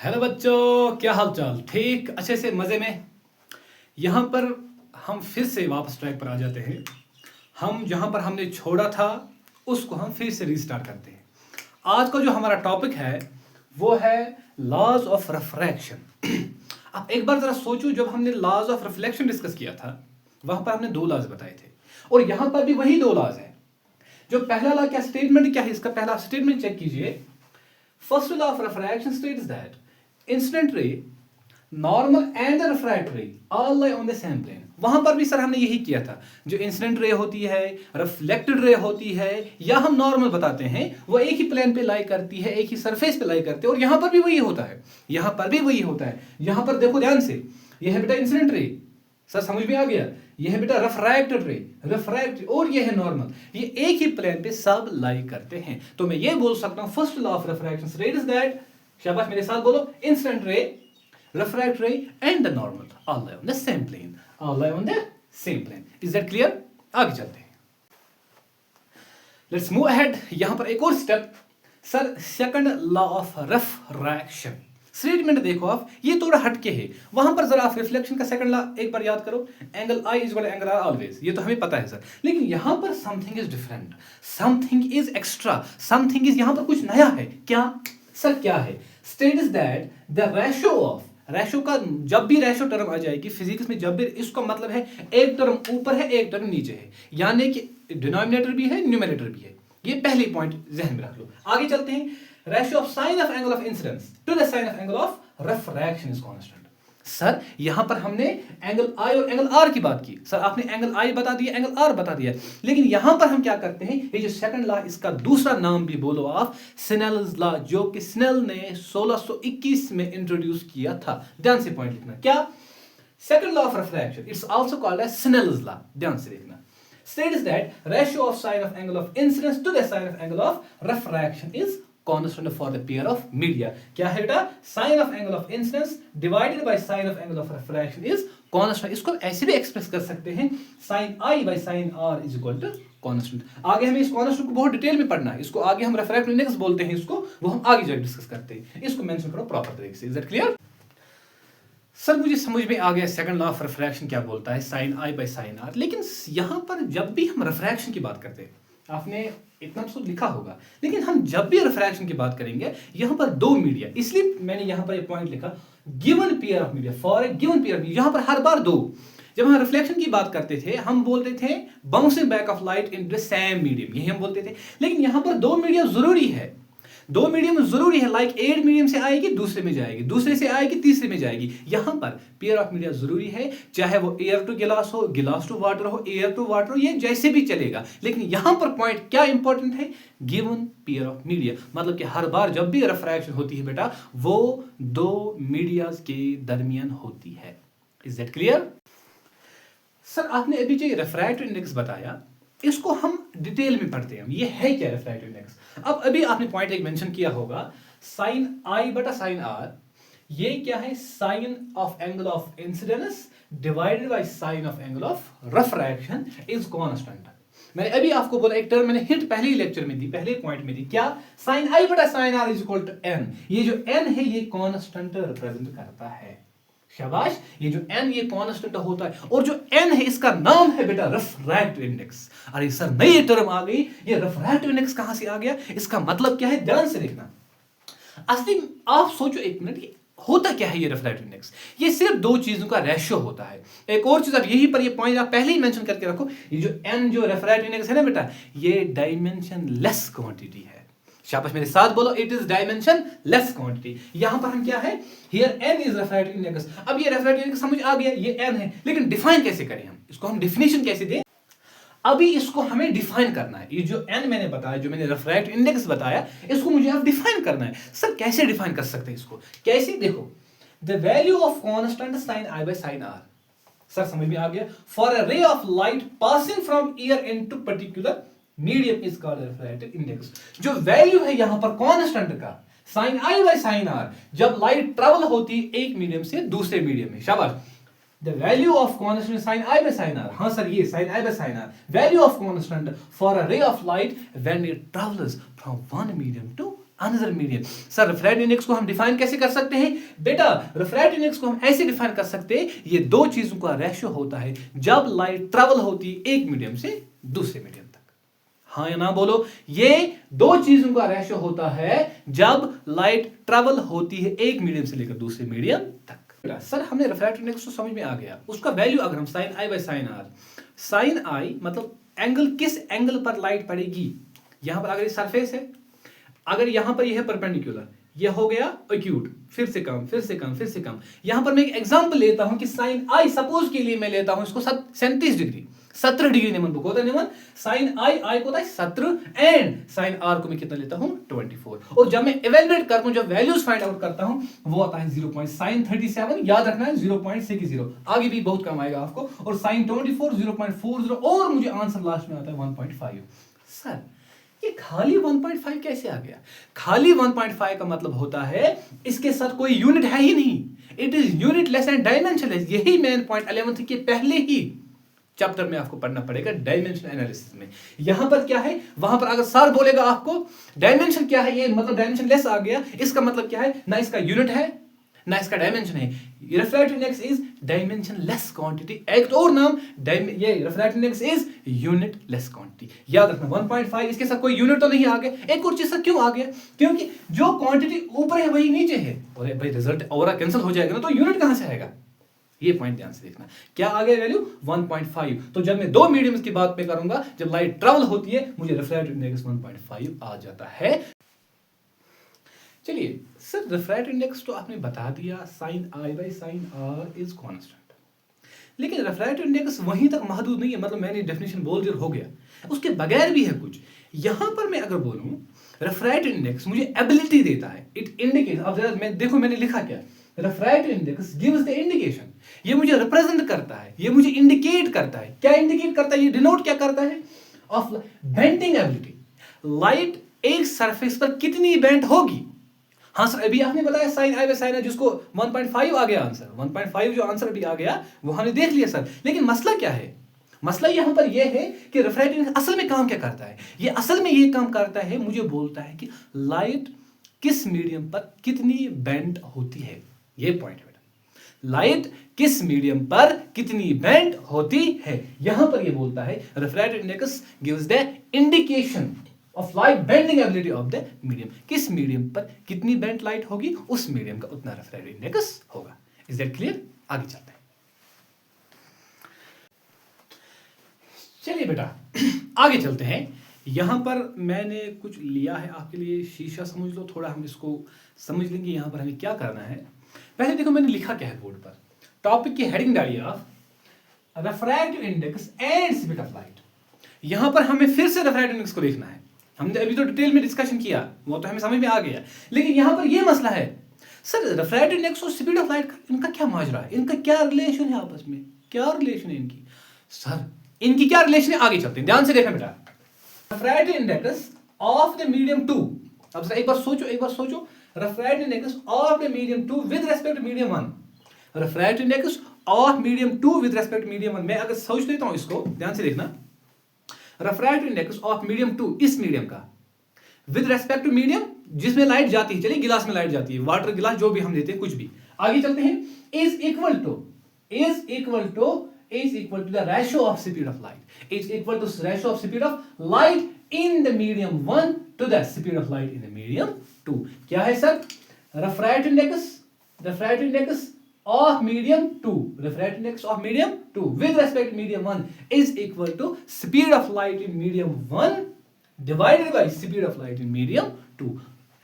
Hello बच्चों, क्या हाल चाल? ठीक अच्छे से मज़े में। यहाँ पर हम फिर से वापस ट्रैक पर आ जाते हैं। हम जहाँ पर हमने छोड़ा था उसको हम फिर से रीस्टार्ट करते हैं। आज का जो हमारा टॉपिक है वो है लॉज ऑफ रिफ्रैक्शन। अब एक बार ज़रा सोचो, जब हमने लॉज ऑफ रिफ्लेक्शन डिस्कस किया था वहाँ पर हमने दो लॉज बताए थे और यहाँ पर भी वही दो लॉज है। जो पहला लॉ क्या स्टेटमेंट क्या है, इसका पहला स्टेटमेंट चेक कीजिए। First law of refraction states that incident ray, normal and the refracted ray all lie on the same plane। वहां पर भी सर हमने यही किया था। जो इंसिडेंट रे होती है, रिफ्लेक्टेड रे होती है या हम नॉर्मल बताते हैं, वो एक ही प्लेन पे लाई करती है, एक ही सरफेस पे लाई करती है। और यहां पर भी वही होता है, यहां पर भी वही होता है। यहां पर देखो ध्यान से, यह है बेटा इंसिडेंट रे, सर समझ में आ गया। ये है बेटा रिफ्रैक्टेड रे, रिफ्रैक्ट, और ये है नॉर्मल। ये एक ही प्लेन पे सब लाई करते हैं। तो मैं ये बोल सकता हूं first law of refraction states that, शाबाश मेरे साथ बोलो, incident ray, refract ray and the normal all lie on the same plane, all lie on the same plane. Is that clear? आगे चलते हैं, लेट्स मूव अहेड। यहां पर एक और step sir, second law of refraction. Statement देखो आप, ये थोड़ा हटके है। वहां पर जरा आप रिफ्लेक्शन का सेकंड लॉ एक बार याद करो, angle i is equal to angle r always. ये तो हमें पता है सर, लेकिन यहां पर something is different, something is extra, something is, यहां पर कुछ नया है। क्या सर? क्या है? States that the ratio of, ratio का जब भी रेशियो टर्म आ जाएगी फिजिक्स में, जब भी, इसका मतलब है एक टर्म ऊपर है एक टर्म नीचे है, यानी कि डिनोमिनेटर भी है न्यूमरेटर भी है। ये पहली पॉइंट जहन में रख लो। आगे चलते हैं। Ratio of sine of angle of incidence to the sine of angle of refraction is constant. Sir यहां पर हमने एंगल आई और एंगल आर की बात की। सर आपने एंगल आई बता दिया, एंगल आर बता दिया, लेकिन यहां पर हम क्या करते हैं, ये जो सेकंड लॉ, इसका दूसरा नाम भी बोलो आप स्नेल्स लॉ, जो कि स्नेल ने 1621 में इंट्रोड्यूस किया था। ध्यान से पॉइंट लिखना। क्या? Second law of refraction, it's also called as Snell's law. ध्यान से देखना। States that ratio of sine of angle of incidence to the sine of angle of refraction is constant for the pair of media। क्या है बेटा? Sine of angle of incidence divided by sine of angle of refraction is constant। इसको ऐसे भी express कर सकते हैं, sin I by sin R is equal to constant। आगे हमें इस constant को बहुत डिटेल में पढ़ना है, इसको आगे हम refractive index बोलते हैं, इसको वो हम आगे जाकर डिस्कस करते हैं। इसको मेंशन करो प्रॉपर तरीके से। Is that clear? सर मुझे समझ में आ गया सेकंड लॉ ऑफ रिफ्रैक्शन क्या बोलता है, sine i by sine r. लेकिन यहां पर जब भी हम रिफ्रैक्शन की बात करते हैं, आपने इतना तो लिखा होगा, लेकिन हम जब भी रिफ्रैक्शन की बात करेंगे यहां पर दो मीडिया, इसलिए मैंने यहां पर एक पॉइंट लिखा, given pair of media, for a given pair of media. यहां पर हर बार दो। जब हम रिफ्लेक्शन की बात करते थे हम बोलते थे bouncing back of light into the same medium, यही हम बोलते थे। लेकिन यहां पर दो मीडियम जरूरी है, दो मीडियम जरूरी है। लाइक एड मीडियम से आएगी दूसरे में जाएगी, दूसरे से आएगी तीसरे में जाएगी। यहां पर पेयर ऑफ मीडिया जरूरी है, चाहे वो एयर टू गिलास हो, गिलास टू वाटर हो, एयर टू वाटर हो, ये जैसे भी चलेगा। लेकिन यहां पर पॉइंट क्या इंपॉर्टेंट है, गिवन पेयर ऑफ मीडिया, मतलब कि हर बार जब भी रिफ्रैक्शन होती है बेटा वो दो मीडियाज के दरमियान होती है। Is that clear? सर आपने अभी जो रिफ्रैक्टिव इंडेक्स बताया इसको हम डिटेल में पढ़ते हैं, ये है क्या रिफ्रैक्टिव इंडेक्स। अब अभी आपने पॉइंट एक मेंशन किया होगा, साइन आई बटा साइन आर, ये क्या है, sine of angle of incidence divided by sine of angle of refraction is constant. मैंने अभी आपको बोला, एक टर्म मैंने हिंट पहले ही लेक्चर में दी, पहले पॉइंट में दी, क्या? साइन आई बटा sine r is equal to n. ये जो एन है ये कांस्टेंट रिप्रेजेंट करता है। शाबाश, ये जो n ये कांस्टेंट होता है, और जो n है इसका नाम है बेटा रिफ्रैक्टिव इंडेक्स। अरे सर नई टर्म आ गई, ये रिफ्रैक्टिव इंडेक्स कहां से आ गया, इसका मतलब क्या है, ध्यान से देखना। असली आप सोचो एक मिनट, ये होता क्या है ये रिफ्रैक्टिव इंडेक्स? ये सिर्फ दो चीजों का रेशियो होता है। एक और चीज, अब यही पर ये पॉइंट आप पहले ही मेंशन करके रखो, ये जो n जो रिफ्रैक्टिव इंडेक्स है ना बेटा, ये डायमेंशन लेस क्वांटिटी है। शाबाश मेरे साथ बोलो, it is dimension less quantity. यहां पर हम क्या है, here n is refractive index. अब ये रिफ्रैक्टिव इंडेक्स समझ आ गया, ये n है, लेकिन डिफाइन कैसे करें हम इसको, हम डेफिनेशन कैसे दें, अभी इसको हमें डिफाइन करना है। ये जो n मैंने बताया, जो मैंने रिफ्रैक्टिव इंडेक्स बताया, इसको मुझे अब डिफाइन करना है। सर कैसे डिफाइन कर सकते हैं इसको? कैसे? देखो, the value of constant sine i by sine r. Sir समझ में आ गया, for a ray of light passing from air into particular medium is called refractive index. जो वैल्यू है यहां पर कांस्टेंट का, sine i by sine r, जब लाइट ट्रेवल होती है एक मीडियम से दूसरे मीडियम में। शाबाश, the value of constant sine i by sine r, हां सर ये sign i by sine r, value of constant for a ray of light when it travels from one medium to another medium. Sir refractive index को हम define कैसे कर सकते हैं? बेटा refractive index को हम ऐसे डिफाइन कर सकते हैं, ये दो चीजों का रेशियो होता है जब लाइट ट्रेवल होती है एक मीडियम से दूसरे मीडियम तक। हाँ या ना बोलो, ये दो चीजों का रेशियो होता है जब लाइट ट्रेवल होती है एक मीडियम से लेकर दूसरे मीडियम तक। सर हमने रिफ्रैक्टिव इंडेक्स तो समझ में आ गया, उसका वैल्यू अगर हम sine i by sine r, sine i मतलब एंगल, किस एंगल पर लाइट पड़ेगी। यहां पर अगर ये सरफेस है, अगर यहां पर ये है परपेंडिकुलर, ये हो गया एक्यूट, फिर से कम फिर से कम फिर से कम। यहां पर मैं एक एग्जांपल लेता हूं कि साइन आई, सपोज के लिए मैं लेता हूं इसको 37 डिग्री, 17 डिग्री निमन बुक होता है निमन, साइन आई, आई को होता है 17 एंड साइन आर को मैं कितना लेता हूं 24। और जब मैं इवेलुएट करता हूं, जब वैल्यूज फाइंड आउट करता हूं, वो आता है 0.37, याद रखना है 0.60, आगे भी बहुत कम आएगा आपको, और साइन 24 0.40, और मुझे आंसर लास्ट में आता है 1.5। सर ये खाली 1.5 कैसे आ गया? खाली 1.5 का मतलब होता है इसके साथ कोई यूनिट है ही नहीं, it is unitless and dimensionless. यही मेन पॉइंट 11th के पहले ही चैप्टर में आपको पढ़ना पड़ेगा, डायमेंशन एनालिसिस में। यहां पर क्या है, वहां पर अगर सर बोलेगा आपको डायमेंशन क्या है, ये मतलब डायमेंशन लेस आ गया, इसका मतलब क्या है, ना इसका यूनिट है ना इसका डायमेंशन है। Refractive index is dimension less quantity, एक और नाम ये refractive index is unit less quantity. याद रखना 1.5, इसके साथ कोई यूनिट तो नहीं आ गया। एक और चीज क्यों आ गया, क्योंकि जो क्वांटिटी ऊपर है वही नीचे है, और भाई रिजल्ट और कैंसिल हो जाएगा ना, तो यूनिट कहां से आएगा, ये पॉइंट ध्यान से देखना। क्या आ गया वैल्यू 1.5। तो जब मैं दो मीडियम्स की बात पे करूंगा, जब लाइट ट्रैवल होती है, मुझे रिफ्रैक्टिव इंडेक्स 1.5 आ जाता है। चलिए सर रिफ्रैक्टिव इंडेक्स तो आपने बता दिया, sine i by sine r is constant, लेकिन रिफ्रैक्टिव इंडेक्स वहीं तक महदूद नहीं है, मतलब मैंने डेफिनेशन बोल दिया हो गया, उसके बगैर भी है कुछ। यहां पर मैं अगर बोलूं रिफ्रैक्टिव इंडेक्स मुझे एबिलिटी देता है, इट इंडिकेट्स, अब जरा मैं देखो मैंने लिखा क्या, refractive index gives the indication, ये मुझे रिप्रेजेंट करता है, ये मुझे इंडिकेट करता है। क्या इंडिकेट करता है, ये डिनोट क्या करता है, ऑफ बेंडिंग एबिलिटी, लाइट एक सरफेस पर कितनी बेंड होगी। हाँ सर अभी आपने बताया साइन आई बाय साइन, जिसको 1.5 आ गया आंसर, 1.5 जो आंसर अभी आ गया वो हमने देख लिया सर। लेकिन मसला क्या है, मसला यहां पर यह है कि रिफ्रैक्टिव इंडेक्स असल में काम क्या करता है, ये असल में ये काम करता है, मुझे बोलता है कि लाइट किस मीडियम पर कितनी बेंड होती है, ये पॉइंट है बेटा, लाइट किस मीडियम पर कितनी बेंड होती है, यहां पर ये बोलता है refractive index gives the indication of light bending ability of the medium, किस मीडियम पर कितनी बेंड लाइट होगी, उस मीडियम का उतना रिफ्रैक्टिव इंडेक्स होगा। Is that clear? आगे चलते हैं। चलिए बेटा आगे चलते हैं। यहां पर मैंने कुछ लिया है आपके लिए, शीशा समझ लो, थोड़ा हम इसको समझ लेंगे यहां पर हमें क्या करना है। पहले देखो मैंने लिखा क्या है बोर्ड पर, टॉपिक की हेडिंग डालिए आप, refractive index and speed of light. यहां पर हमें फिर से रिफ्रैक्टिव इंडेक्स को देखना है, हमने अभी तो डिटेल में डिस्कशन किया, वो तो हमें समझ में आ गया, लेकिन यहां पर यह मसला है सर रिफ्रैक्टिव इंडेक्स और स्पीड ऑफ लाइट का इनका क्या माजरा है, इनका क्या रिलेशन है आपस में, क्या रिलेशन है इनकी, सर इनकी क्या रिलेशन है, आगे चलते हैं, ध्यान से देखना बेटा। Refractive index of the medium 2, अब एक बार सोचो, refractive index of the medium 2 with respect to medium 1, refractive index of medium 2 with respect to medium 1। मैं अगर सोच लेता हूं इसको, ध्यान से देखना, रिफ्रैक्टिव इंडेक्स ऑफ मीडियम 2, इस मीडियम का, विद रेस्पेक्ट टू मीडियम जिसमें लाइट जाती है, चलिए गिलास में लाइट जाती है, वाटर गिलास जो भी हम लेते हैं, कुछ भी, आगे चलते हैं, is equal to the ratio of speed of light, is equal to ratio of speed of light in the medium 1 to the speed of light in the medium 2। क्या है sir, refractive index of medium 2, refractive index of medium 2 with respect to medium 1 is equal to speed of light in medium 1 divided by speed of light in medium 2।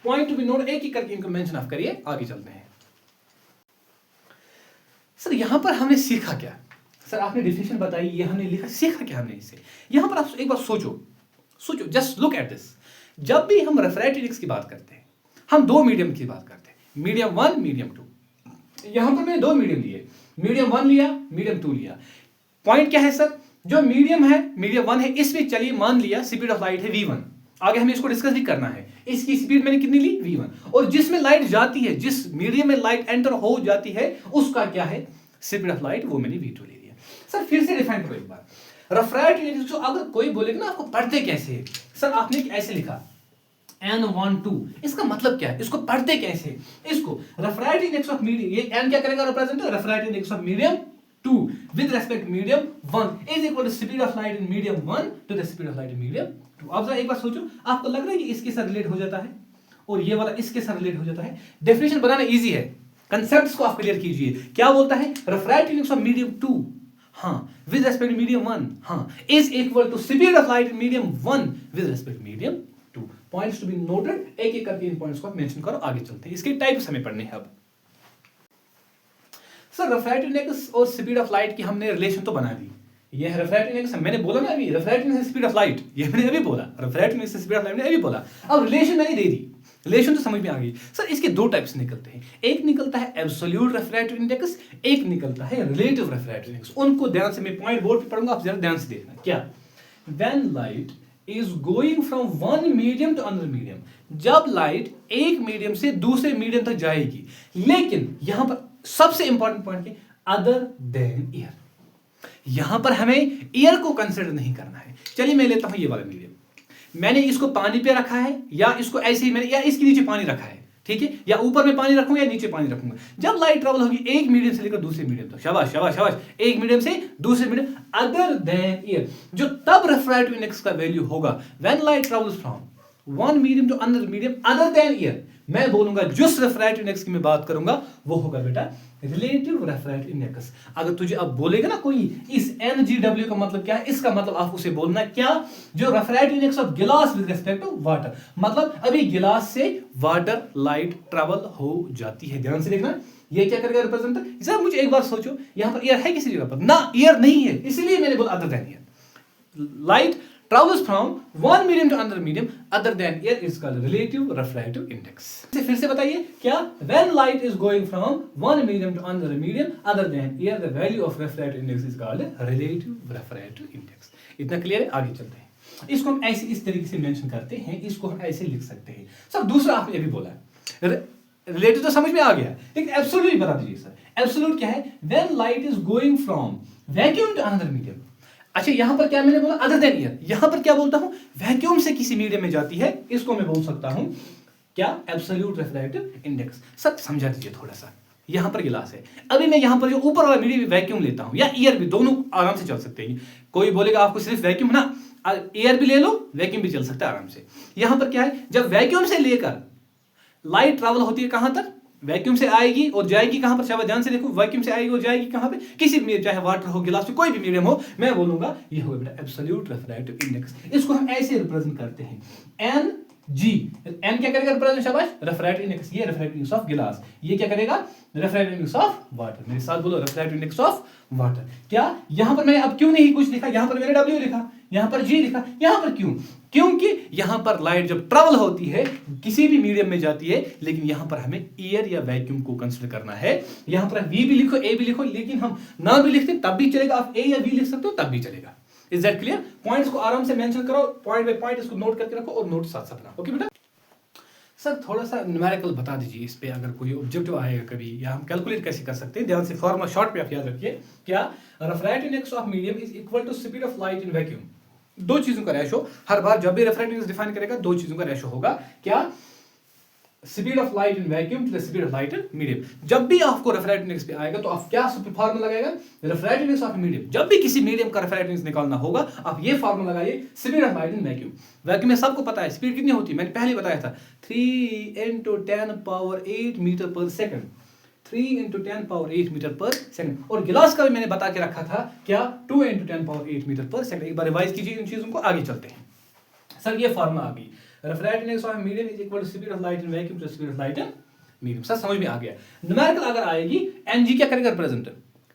Point to be note, एक ही करके इनको mention of करिए, आगे चलते हैं। Sir यहां पर हमने सीखा क्या, सर आपने डेफिनेशन बताई, ये हमने लिखा, सीखा क्या हमने इससे। यहां पर आप एक बार सोचो, जस्ट लुक एट दिस, जब भी हम रिफ्रैक्टिव इंडेक्स की बात करते हैं, हम दो मीडियम की बात करते हैं, मीडियम 1 मीडियम 2। यहां पर मैंने दो मीडियम लिए, मीडियम 1 लिया, मीडियम 2 लिया। पॉइंट क्या है सर, जो मीडियम है, मीडियम 1 है, इसमें चलिए मान लिया स्पीड ऑफ लाइट है v1, आगे हमें इसको डिस्कस भी करना है, इसकी स्पीड मैंने कितनी ली v1, और जिसमें लाइट जाती है, जिस मीडियम में लाइट एंटर हो जाती है, उसका क्या है स्पीड ऑफ लाइट, वो मैंने v2 ले लिया। सर फिर से डिफाइन करो एक बार रिफ्रैक्टिव इंडेक्स, अगर कोई बोलेगा ना आपको पढ़ते कैसे, सर आपने ऐसे लिखा, n12। इसका मतलब क्या है, इसको पढ़ते कैसे, इसको रेफ्रेक्टिव इंडेक्स ऑफ मीडियम, ये n क्या करेगा represent, refractive index of medium 2 with respect medium 1 is equal to speed of light in medium 1 to the speed of light in medium 2। अब जरा एक बार सोचो, आपको लग रहा है कि इसके साथ रिलेट हो जाता है और ये वाला इसके साथ रिलेट हो जाता है। डेफिनेशन बनाना इजी है, कंसेप्ट्स को आप क्लियर कीजिए। क्या बोलता है, रेफ्रेक्टिव इंडेक्स ऑफ मीडियम 2 हाँ विद रेस्पेक्ट मीडियम 1 हाँ is equal to speed of light in medium 1 with respect medium 2। Points to be noted, एक एक करके इन पॉइंट्स को आप मेंशन करो, आगे चलते हैं। इसके टाइप्स हमें पढ़ने हैं। अब सर रेफ्रेक्टिव इंडेक्स और स्पीड ऑफ लाइट की हमने रिलेशन तो बना दी, ये है रेफ्रेक्टिव इंडेक्स, मैंने बोला ना अभी refractive index speed of light, ये मैंने अभी बोला, refractive index speed of light मैंने अभी बोला। अब रिलेशन मैंने दे दी, रिलेशन तो समझ में आ गई। सर इसके दो टाइप्स निकलते हैं, एक निकलता है एब्सोल्यूट रेफ्रेक्टिव इंडेक्स, एक निकलता है रिलेटिव रेफ्रेक्टिव इंडेक्स। उनको ध्यान से, मैं पॉइंट बोर्ड पे पढ़ूंगा, आप जरा ध्यान से देखना। क्या, when light is going from one medium to another medium, जब लाइट एक मीडियम से दूसरे मीडियम तक जाएगी, लेकिन यहां पर सबसे इंपॉर्टेंट पॉइंट है अदर देन एयर, यहां पर हमें एयर को कंसिडर नहीं करना है। चलिए मैं लेता हूं ये वाला मीडियम, मैंने इसको पानी पे रखा है या इसको ऐसे ही मैंने या इसके नीचे पानी रखा है, ठीक है, या ऊपर में पानी रखूंगा या नीचे पानी रखूंगा। जब लाइट ट्रेवल होगी एक मीडियम से लेकर दूसरे मीडियम तक, शाबाश शाबाश शाबाश, एक मीडियम से दूसरे मीडियम अदर देन एयर, जो तब रेफ्रेक्टिव इंडेक्स का वैल्यू होगा when light travels from one medium to another medium other than air. मैं बोलूंगा जिस रेफ्रेक्टिव इंडेक्स की मैं बात करूंगा वो होगा बेटा रिलेटिव रेफ्रेक्टिव इंडेक्स। अगर तुझे अब बोलेगा ना कोई इस NGW का मतलब क्या है, इसका मतलब आप उसे बोलना क्या, जो refractive index of glass with respect to water, मतलब अभी गिलास से वाटर लाइट ट्रेवल हो जाती है। ध्यान से देखना, ये क्या करेगा रिप्रेजेंट। जरा मुझे एक बार सोचो, यहां पर एयर है किसी जगह पर ना, एयर नहीं है, इसलिए मैंने बोला other than air. Light travels from one medium to another medium other than air is called relative refractive index। फिर से बताइए क्या, when light is going from one medium to another medium other than air the value of refractive index is called relative refractive index। इतना clear है, आगे चलते हैं। इसको हम ऐसे इस तरीके से मेंशन करते हैं, इसको हम ऐसे लिख सकते हैं। सर दूसरा आपने अभी बोला रिलेटिव तो समझ में आ गया, लेकिन एब्सोल्यूट बता दीजिए सर। एब्सोल्यूट क्या है, when light is going from vacuum to another medium। अच्छा यहां पर क्या मैंने बोला अदर देन एयर, यहां पर क्या बोलता हूं, वैक्यूम से किसी मीडियम में जाती है, इसको मैं बोल सकता हूं क्या, एब्सोल्यूट रेफ्रेक्टिव इंडेक्स। सब समझा दीजिए थोड़ा सा, यहां पर गिलास है, अभी मैं यहां पर जो ऊपर वाला मीडियम वैक्यूम लेता हूं या एयर भी, दोनों आराम से चल सकते हैं। कोई बोलेगा आपको सिर्फ वैक्यूम ना, एयर भी ले लो वैक्यूम भी चल सकता है आराम से। यहां पर क्या है, जब वैक्यूम से लेकर लाइट ट्रैवल होती है कहां तक, वैक्यूम से आएगी और जाएगी कहां पर, शाबाश ध्यान से देखो, वैक्यूम से आएगी और जाएगी कहां पे, किसी भी, चाहे वाटर हो, गिलास में, कोई भी मीडियम हो, मैं बोलूंगा ये होगा बेटा एब्सोल्यूट रेफ्रेक्टिव इंडेक्स। इसको हम ऐसे रिप्रेजेंट करते हैं NG, N क्या करेगा रिप्रेजेंट, शाबाश, रेफ्रेक्टिव इंडेक्स, ये रेफ्रेक्टिव इंडेक्स ऑफ गिलास, ये क्या करेगा रेफ्रेक्टिव इंडेक्स ऑफ वाटर। मेरे साथ बोलो रेफ्रेक्टिव इंडेक्स ऑफ वाटर। क्या यहां पर मैंने अब क्यों नहीं कुछ लिखा, यहां पर मैंने W लिखा, यहां पर G लिखा, यहां पर क्यों, क्योंकि यहां पर लाइट जब ट्रैवल होती है किसी भी मीडियम में जाती है, लेकिन यहां पर हमें एयर या वैक्यूम को कंसीडर करना है। यहां पर V भी लिखो, A भी लिखो, लेकिन हम ना भी लिखते तब भी चलेगा, आप A या V लिख सकते हो तब भी चलेगा। Is that clear? पॉइंट्स को आराम से मेंशन करो, पॉइंट बाय पॉइंट इसको नोट करके रखो और नोट साथ साथ बनाओ। ओके बेटा, सर थोड़ा सा न्यूमेरिकल बता दीजिए इस पे, अगर कोई ऑब्जेक्टिव आएगा कभी, या हम कैलकुलेट कैसे कर सकते हैं। ध्यान से फॉर्मूला शॉर्ट पे आप याद रखिए, क्या refractive index of medium is equal to speed of light in vacuum. दो चीजों का रेशो, हर बार जब भी रेफ्रेक्टिव इंडेक्स डिफाइन करेगा दो चीजों का रेशो होगा। क्या, speed of light in vacuum to the speed of light in medium. जब भी आपको रेफ्रेक्टिव इंडेक्स पे आएगा तो आप क्या फार्मूला लगाएगा, रेफ्रेक्टिव इंडेक्स ऑफ मीडियम। जब भी किसी मीडियम का रेफ्रेक्टिव इंडेक्स निकालना होगा आप ये फार्मूला लगाइए, speed of light in vacuum. Vacuum में सबको पता है स्पीड कितनी होती है, मैंने पहले बताया था 3 × 10⁸ मीटर पर सेकंड, 3 × 10⁸ मीटर पर सेकंड। और गिलास का भी मैंने बता के रखा था क्या, 2 × 10⁸ मीटर पर सेकंड। एक बार रिवाइज कीजिए इन चीजों को, आगे चलते हैं। सर ये फार्मूला आ गई, refractive index of medium is equal to speed of light in vacuum to speed of light in medium. Sir समझ में आ गया। न्यूमेरिकल अगर आएगी NG क्या करेगा रिप्रेजेंट,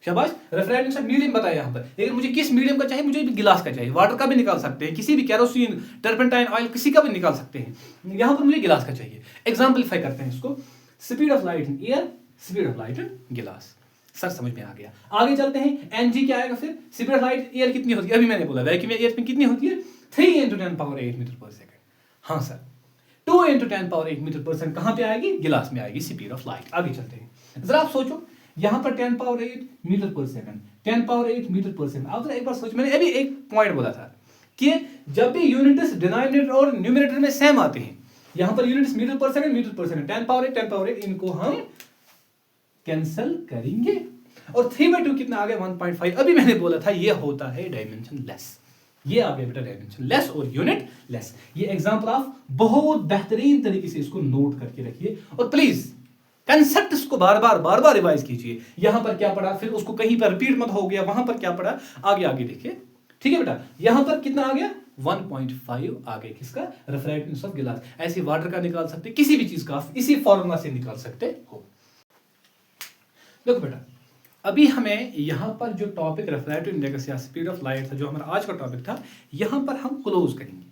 शाबाश, रेफ्रेक्टिव इंडेक्स ऑफ मीडियम बताया यहां पर, लेकिन मुझे किस मीडियम का चाहिए, मुझे भी गिलास का चाहिए, वाटर का भी निकाल सकते हैं, किसी भी केरोसिन, टर्पेंटाइन ऑयल, किसी का भी निकाल सकते हैं। यहां पर मुझे गिलास का चाहिए। एग्जांपलीफाई करते हैं इसको, speed of light in air, speed of light इन गिलास। सर समझ में आ गया। आगे चलते हैं, NG क्या आएगा फिर, स्पीड ऑफ लाइट एयर कितनी होती है, अभी मैंने बोला वैक्यूम एयर में कितनी होती है, 3 × 10⁸ मीटर पर सेकंड। हाँ सर, 2 × 10⁸ मीटर पर सेकंड कहां पे आएगी, गिलास में आएगी स्पीड ऑफ लाइट। आगे चलते हैं, जरा आप सोचो, यहां पर 10⁸ मीटर पर सेकंड, 10⁸ मीटर पर सेकंड। आप जरा एक बार सोचो, मैंने अभी एक पॉइंट बोला था कि जब भी यूनिट्स डिनोमिनेटर और न्यूमरेटर में सेम आते हैं यहां पर यूनिट्स मीटर पर सेकंड 10 पावर 8 10 पावर 8 इनको हम कैंसिल करेंगे और 3/2 कितना आ गया 1.5। अभी मैंने बोला था ये होता है डायमेंशन लेस, ये आ गया बेटा डायमेंशन लेस और यूनिट लेस। ये एग्जांपल आप बहुत बेहतरीन तरीके से इसको नोट करके रखिए और प्लीज कंसेप्ट इसको बार बार रिवाइज कीजिए। यहां पर क्या पढ़ा फिर उसको कहीं पर रिपीट मत हो गया, वहां पर क्या पढ़ा आगे देखिए, ठीक है बेटा। यहां पर कितना आ गया 1.5 आ गया किसका, रिफ्रैक्टिव ऑफ गिलास। ऐसे वाटर का निकाल सकते, किसी भी चीज का आप इसी फॉर्मूला से निकाल सकते हो। देखो बेटा अभी हमें यहां पर जो टॉपिक रिफ्रैक्टिव इंडेक्स या स्पीड ऑफ लाइट था, जो हमारा आज का टॉपिक था, यहां पर हम क्लोज करेंगे।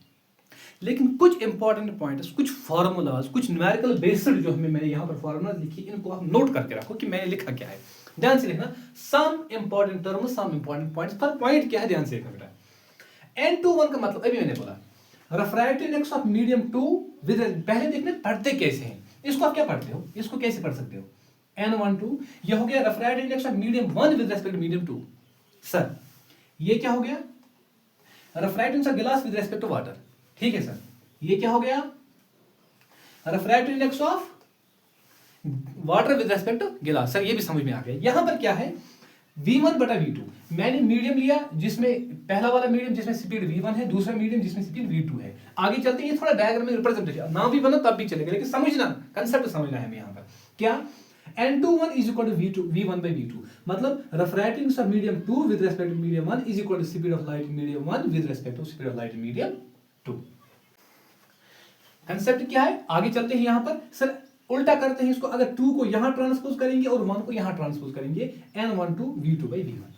लेकिन कुछ इंपॉर्टेंट पॉइंट्स, कुछ फॉर्मूलाज, कुछ न्यूमेरिकल बेस्ड जो मैंने यहां पर फॉर्मूला लिखी, इनको आप नोट करके रखो कि मैंने लिखा क्या है। ध्यान से लिखना, some important terms, some important points. पर पॉइंट क्या है ध्यान से लिखना बेटा। N21 का मतलब अभी मैंने बोला refractive index of medium 2 with, पहले देखने पढ़ते कैसे हैं, इसको आप क्या पढ़ते हो, इसको कैसे पढ़ सकते हो, N12 ये हो गया refractive index of medium 1 with respect medium 2। Sir ये क्या हो गया refractive index of glass with respect to water, ठीक है सर। ये क्या हो गया refractive index of water with respect to glass. Sir ये भी समझ में आ गया। यहां पर क्या है V1 बटा V2, मैंने मीडियम लिया जिसमें पहला वाला मीडियम जिसमें स्पीड V1 है, दूसरा मीडियम जिसमें स्पीड V2 है। आगे चलते हैं, ये थोड़ा डायग्राम में रिप्रेजेंटेशन ना भी बना तब भी चलेगा, लेकिन समझना कंसेप्ट समझना है हमें यहां पर। क्या N21 is equal to V1 by V2, मतलब refractive index of medium 2 with respect to medium 1 is equal to speed of light in medium 1 with respect to speed of light in medium 2। Concept क्या है, आगे चलते हैं। यहां पर sir उल्टा करते हैं इसको, अगर 2 को यहां ट्रांसपोज करेंगे और 1 को यहां ट्रांसपोज करेंगे, N12 V2 by V1।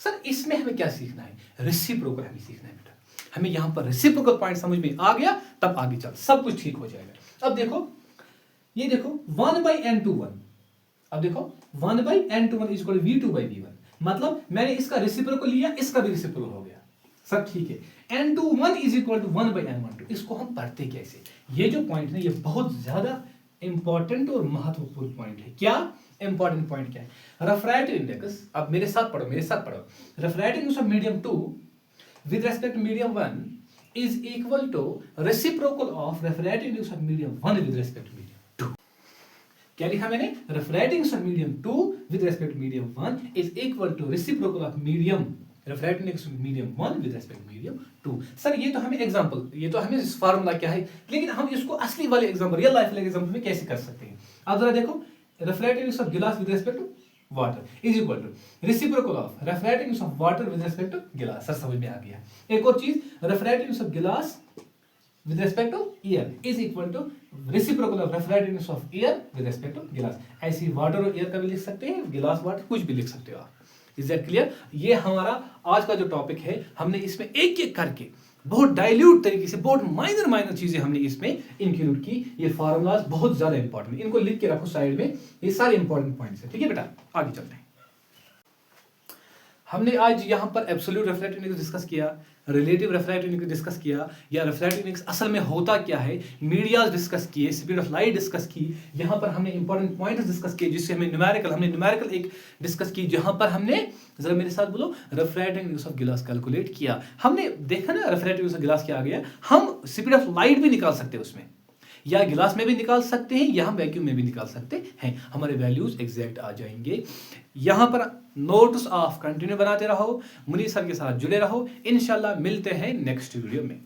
Sir इसमें हमें क्या सीखना है, रेसिप्रोकल हमें सीखना है बेटा। हमें यहां पर रेसिप्रोकल पॉइंट समझ में आ गया तब आगे चल सब कुछ ठीक हो जाएगा। अब देखो ये देखो 1 by N21, अब देखो 1 by N21 is equal to V2 by V1, मतलब मैंने इसका रेसिप्रोकल लिया, इसका भी रेसिप्रोकल हो गया, सब ठीक है। N21 is equal to 1 by N12, इसको हम पढ़ते कैसे, ये जो पॉइंट है ये बहुत ज्यादा इंपॉर्टेंट और महत्वपूर्ण पॉइंट है। क्या इंपॉर्टेंट पॉइंट क्या है, रिफ्रैक्टिव इंडेक्स, अब मेरे साथ पढ़ो refractive index of medium 2 with respect to medium 1 is equal to reciprocal of refractive index of medium 1 with respect to medium 2। क्या लिखा मैंने, refractive index of medium 2 with respect to medium 1 is equal to reciprocal of medium refractive index of medium 1 with respect to medium 2। Sir ये तो हमें example, ये तो हमें formula क्या है, लेकिन हम इसको असली वाले एग्जांपल, रियल लाइफ वाले एग्जांपल में कैसे कर सकते हैं। अब जरा देखो refractive index of glass with respect to water is equal to reciprocal of refractive index of water with respect to glass. Sir समझ में आ गया। एक और चीज, refractive index of glass with respect to air is equal to reciprocal of refractive index of air with respect to glass. ऐसे water और air का भी लिख सकते हैं, गिलास वाटर कुछ भी लिख सकते हो आप। Is that clear. ये हमारा आज का जो टॉपिक है, हमने इसमें एक एक करके बहुत डाइल्यूट तरीके से, बहुत माइनर चीजें हमने इसमें इंक्लूड की। ये फार्मूलाज बहुत ज्यादा इंपॉर्टेंट, इनको लिख के रखो साइड में, ये सारे इंपॉर्टेंट पॉइंट्स है। ठीक है बेटा, आगे चलते हैं। हमने आज यहाँ पर एब्सोल्यूट रिफ्रैक्टिव इंडेक्स डिस्कस किया, रिलेटिव रिफ्रैक्टिव इंडेक्स डिस्कस किया, या रिफ्रैक्टिव इंडेक्स असल में होता क्या है, मीडियाज डिस्कस किए, स्पीड ऑफ लाइट डिस्कस की। यहाँ पर हमने इंपॉर्टेंट पॉइंट्स डिस्कस किए, जिससे हमें न्यूमेरिकल एक डिस्कस की, जहाँ पर हमने, जरा मेरे साथ बोलो, रिफ्रैक्टिव इंडेक्स ऑफ गिलास कैलकुलेट किया। हमने देखा ना रिफ्रैक्टिव इंडेक्स ऑफ गिलास क्या आ गया, हम स्पीड ऑफ लाइट भी निकाल सकते हैं उसमें, या गिलास में भी निकाल सकते हैं, या हम वैक्यूम में भी निकाल सकते हैं। हमारे वैल्यूज एग्जैक्ट आ जाएंगे। यहां पर नोट्स ऑफ कंटिन्यू बनाते रहो, मुनीर सर के साथ जुड़े रहो। इंशाल्लाह मिलते हैं नेक्स्ट वीडियो में।